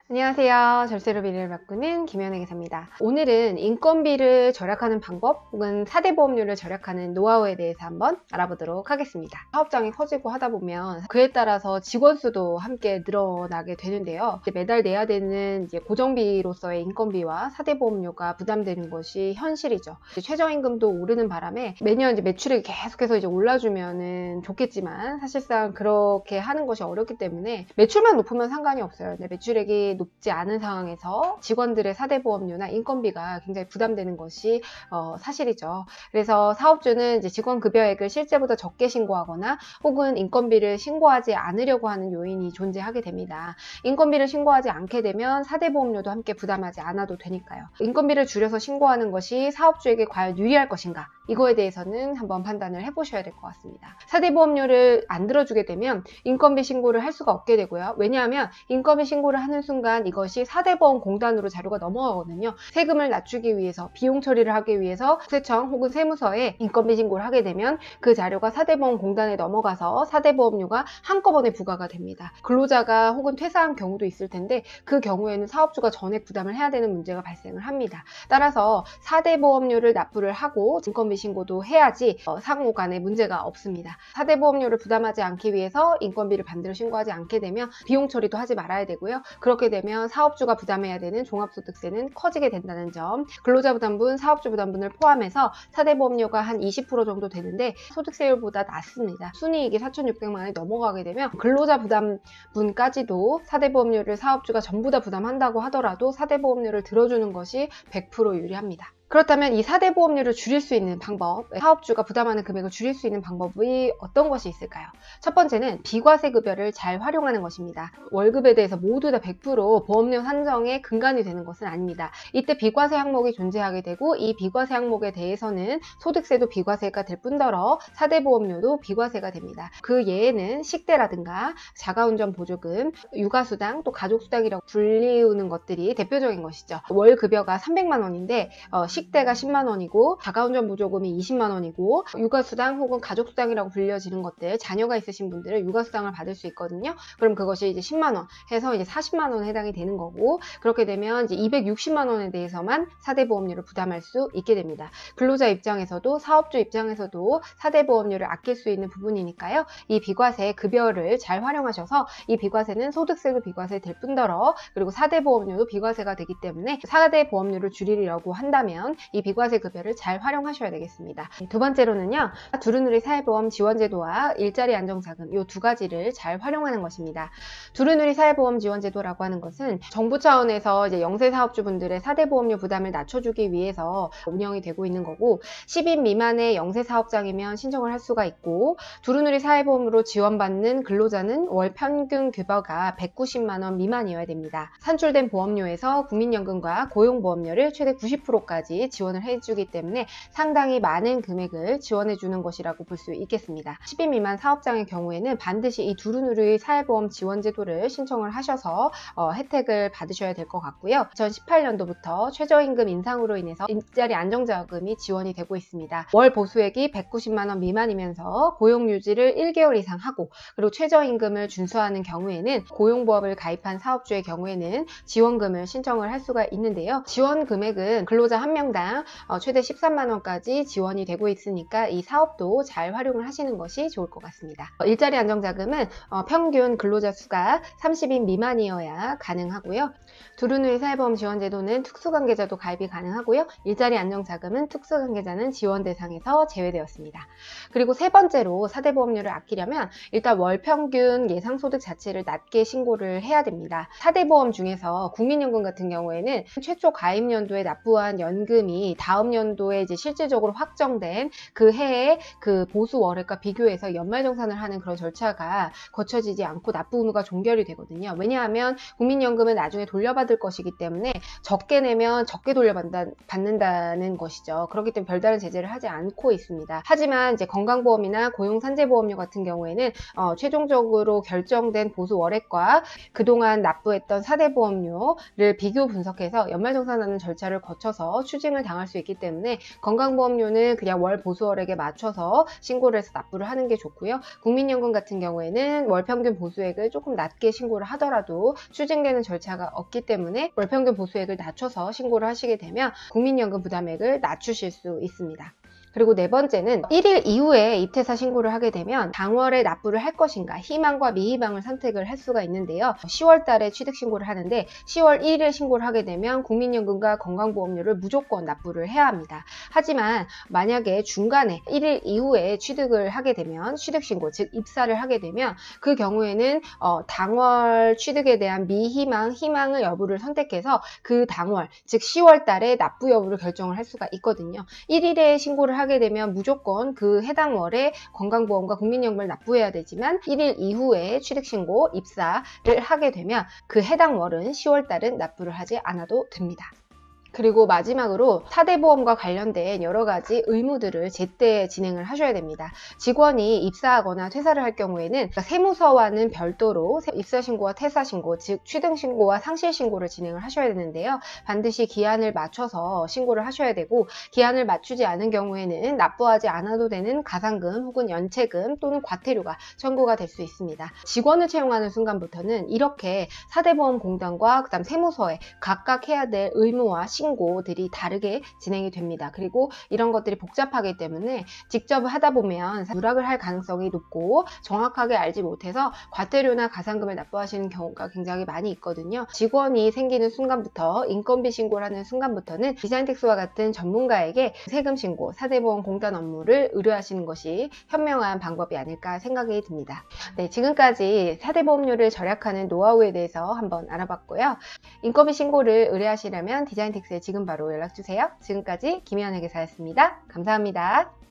안녕하세요. 절세로 미래를 바꾸는 김연애 기사입니다. 오늘은 인건비를 절약하는 방법 혹은 4대 보험료를 절약하는 노하우에 대해서 한번 알아보도록 하겠습니다. 사업장이 커지고 하다 보면 그에 따라서 직원 수도 함께 늘어나게 되는데요. 매달 내야 되는 고정비로서의 인건비와 4대 보험료가 부담되는 것이 현실이죠. 최저임금도 오르는 바람에 매년 매출액이 계속해서 올라주면 좋겠지만 사실상 그렇게 하는 것이 어렵기 때문에 매출만 높으면 상관이 없어요. 매출액이 높지 않은 상황에서 직원들의 4대 보험료나 인건비가 굉장히 부담되는 것이 사실이죠. 그래서 사업주는 직원 급여액을 실제보다 적게 신고하거나 혹은 인건비를 신고하지 않으려고 하는 요인이 존재하게 됩니다. 인건비를 신고하지 않게 되면 4대 보험료도 함께 부담하지 않아도 되니까요. 인건비를 줄여서 신고하는 것이 사업주에게 과연 유리할 것인가? 이거에 대해서는 한번 판단을 해보셔야 될 것 같습니다. 4대 보험료를 안 들어주게 되면 인건비 신고를 할 수가 없게 되고요. 왜냐하면 인건비 신고를 하는 순간 이것이 4대 보험 공단으로 자료가 넘어가거든요. 세금을 낮추기 위해서 비용 처리를 하기 위해서 국세청 혹은 세무서에 인건비 신고를 하게 되면 그 자료가 4대 보험 공단에 넘어가서 4대 보험료가 한꺼번에 부과가 됩니다. 근로자가 혹은 퇴사한 경우도 있을 텐데 그 경우에는 사업주가 전액 부담을 해야 되는 문제가 발생을 합니다. 따라서 4대 보험료를 납부를 하고 인건비 신고도 해야지 상호 간에 문제가 없습니다. 4대 보험료를 부담하지 않기 위해서 인건비를 반대로 신고하지 않게 되면 비용 처리도 하지 말아야 되고요. 그렇게 되면 사업주가 부담해야 되는 종합소득세는 커지게 된다는 점, 근로자 부담분, 사업주 부담분을 포함해서 4대 보험료가 한 20% 정도 되는데 소득세율보다 낮습니다. 순이익이 4,600만 원이 넘어가게 되면 근로자 부담분까지도 4대 보험료를 사업주가 전부 다 부담한다고 하더라도 4대 보험료를 들어주는 것이 100% 유리합니다. 그렇다면 이 4대 보험료를 줄일 수 있는 방법, 사업주가 부담하는 금액을 줄일 수 있는 방법이 어떤 것이 있을까요? 첫 번째는 비과세 급여를 잘 활용하는 것입니다. 월급에 대해서 모두 다 100% 보험료 산정에 근간이 되는 것은 아닙니다. 이때 비과세 항목이 존재하게 되고 이 비과세 항목에 대해서는 소득세도 비과세가 될 뿐더러 4대 보험료도 비과세가 됩니다. 그 예에는 식대라든가 자가운전 보조금, 육아수당, 또 가족수당이라고 불리우는 것들이 대표적인 것이죠. 월 급여가 300만 원인데 식대가 10만 원이고 자가운전 보조금이 20만 원이고 육아수당 혹은 가족수당이라고 불려지는 것들, 자녀가 있으신 분들은 육아수당을 받을 수 있거든요. 그럼 그것이 이제 10만 원 해서 40만 원에 해당이 되는 거고, 그렇게 되면 이제 260만 원에 대해서만 4대 보험료를 부담할 수 있게 됩니다. 근로자 입장에서도 사업주 입장에서도 4대 보험료를 아낄 수 있는 부분이니까요. 이 비과세 급여를 잘 활용하셔서 이 비과세는 소득세도 비과세 될 뿐더러 그리고 4대 보험료도 비과세가 되기 때문에 4대 보험료를 줄이려고 한다면 이 비과세 급여를 잘 활용하셔야 되겠습니다. 두 번째로는요, 두루누리 사회보험 지원제도와 일자리 안정자금, 이 두 가지를 잘 활용하는 것입니다. 두루누리 사회보험 지원제도라고 하는 것은 정부 차원에서 이제 영세 사업주분들의 4대 보험료 부담을 낮춰주기 위해서 운영이 되고 있는 거고, 10인 미만의 영세 사업장이면 신청을 할 수가 있고, 두루누리 사회보험으로 지원받는 근로자는 월 평균 급여가 190만 원 미만이어야 됩니다. 산출된 보험료에서 국민연금과 고용보험료를 최대 90%까지 지원을 해주기 때문에 상당히 많은 금액을 지원해주는 것이라고 볼 수 있겠습니다. 10인 미만 사업장의 경우에는 반드시 이 두루누리 사회보험 지원제도를 신청을 하셔서 혜택을 받으셔야 될 것 같고요. 2018년도부터 최저임금 인상으로 인해서 일자리 안정자금이 지원이 되고 있습니다. 월 보수액이 190만 원 미만이면서 고용유지를 1개월 이상 하고, 그리고 최저임금을 준수하는 경우에는 고용보험을 가입한 사업주의 경우에는 지원금을 신청을 할 수가 있는데요. 지원 금액은 근로자 한 명당 최대 13만 원까지 지원이 되고 있으니까 이 사업도 잘 활용을 하시는 것이 좋을 것 같습니다. 일자리 안정자금은 평균 근로자 수가 30인 미만이어야 가능하고요. 두루누리 사회보험 지원제도는 특수관계자도 가입이 가능하고요. 일자리 안정자금은 특수관계자는 지원 대상에서 제외되었습니다. 그리고 세 번째로 4대 보험료를 아끼려면 일단 월 평균 예상소득 자체를 낮게 신고를 해야 됩니다. 4대 보험 중에서 국민연금 같은 경우에는 최초 가입 연도에 납부한 연금이 다음 연도에 이제 실질적으로 확정된 그 해의 그 보수 월액과 비교해서 연말정산을 하는 그런 절차가 거쳐지지 않고 납부 의무가 종결이 되거든요. 왜냐하면 국민연금은 나중에 돌려받을 것이기 때문에 적게 내면 적게 돌려받는다는 것이죠. 그렇기 때문에 별다른 제재를 하지 않고 있습니다. 하지만 이제 건강보험이나 고용산재보험료 같은 경우에는 최종적으로 결정된 보수 월액과 그동안 납부했던 4대 보험료를 비교 분석해서 연말정산하는 절차를 거쳐서 추징을 당할 수 있기 때문에 건강보험료는 그냥 월 보수월액에 맞춰서 신고를 해서 납부를 하는 게 좋고요. 국민연금 같은 경우에는 월평균 보수액을 조금 낮게 신고를 하더라도 추징되는 절차가 없기 때문에 월평균 보수액을 낮춰서 신고를 하시게 되면 국민연금 부담액을 낮추실 수 있습니다. 그리고 네 번째는 1일 이후에 입퇴사 신고를 하게 되면 당월에 납부를 할 것인가 희망과 미희망을 선택을 할 수가 있는데요. 10월 달에 취득 신고를 하는데 10월 1일에 신고를 하게 되면 국민연금과 건강보험료를 무조건 납부를 해야 합니다. 하지만 만약에 중간에 1일 이후에 취득을 하게 되면 취득 신고 즉 입사를 하게 되면 그 경우에는 당월 취득에 대한 미희망, 희망을 여부를 선택해서 그 당월 즉 10월 달에 납부 여부를 결정을 할 수가 있거든요. 1일에 신고를 하게 되면 무조건 그 해당 월에 건강보험과 국민연금을 납부해야 되지만 1일 이후에 취득신고, 입사를 하게 되면 그 해당 월은 10월 달은 납부를 하지 않아도 됩니다. 그리고 마지막으로 4대 보험과 관련된 여러 가지 의무들을 제때 진행을 하셔야 됩니다. 직원이 입사하거나 퇴사를 할 경우에는 세무서와는 별도로 입사신고와 퇴사신고, 즉 취등신고와 상실신고를 진행을 하셔야 되는데요. 반드시 기한을 맞춰서 신고를 하셔야 되고 기한을 맞추지 않은 경우에는 납부하지 않아도 되는 가산금 혹은 연체금 또는 과태료가 청구가 될 수 있습니다. 직원을 채용하는 순간부터는 이렇게 4대 보험공단과 그다음 세무서에 각각 해야 될 의무와 신고들이 다르게 진행이 됩니다. 그리고 이런 것들이 복잡하기 때문에 직접 하다 보면 누락을 할 가능성이 높고 정확하게 알지 못해서 과태료나 가산금을 납부하시는 경우가 굉장히 많이 있거든요. 직원이 생기는 순간부터 인건비 신고를 하는 순간부터는 디자인텍스와 같은 전문가에게 세금 신고, 4대 보험 공단 업무를 의뢰하시는 것이 현명한 방법이 아닐까 생각이 듭니다. 네, 지금까지 4대 보험료를 절약하는 노하우에 대해서 한번 알아봤고요. 인건비 신고를 의뢰하시려면 디자인텍스에 지금 바로 연락주세요. 지금까지 김혜연 회계사였습니다. 감사합니다.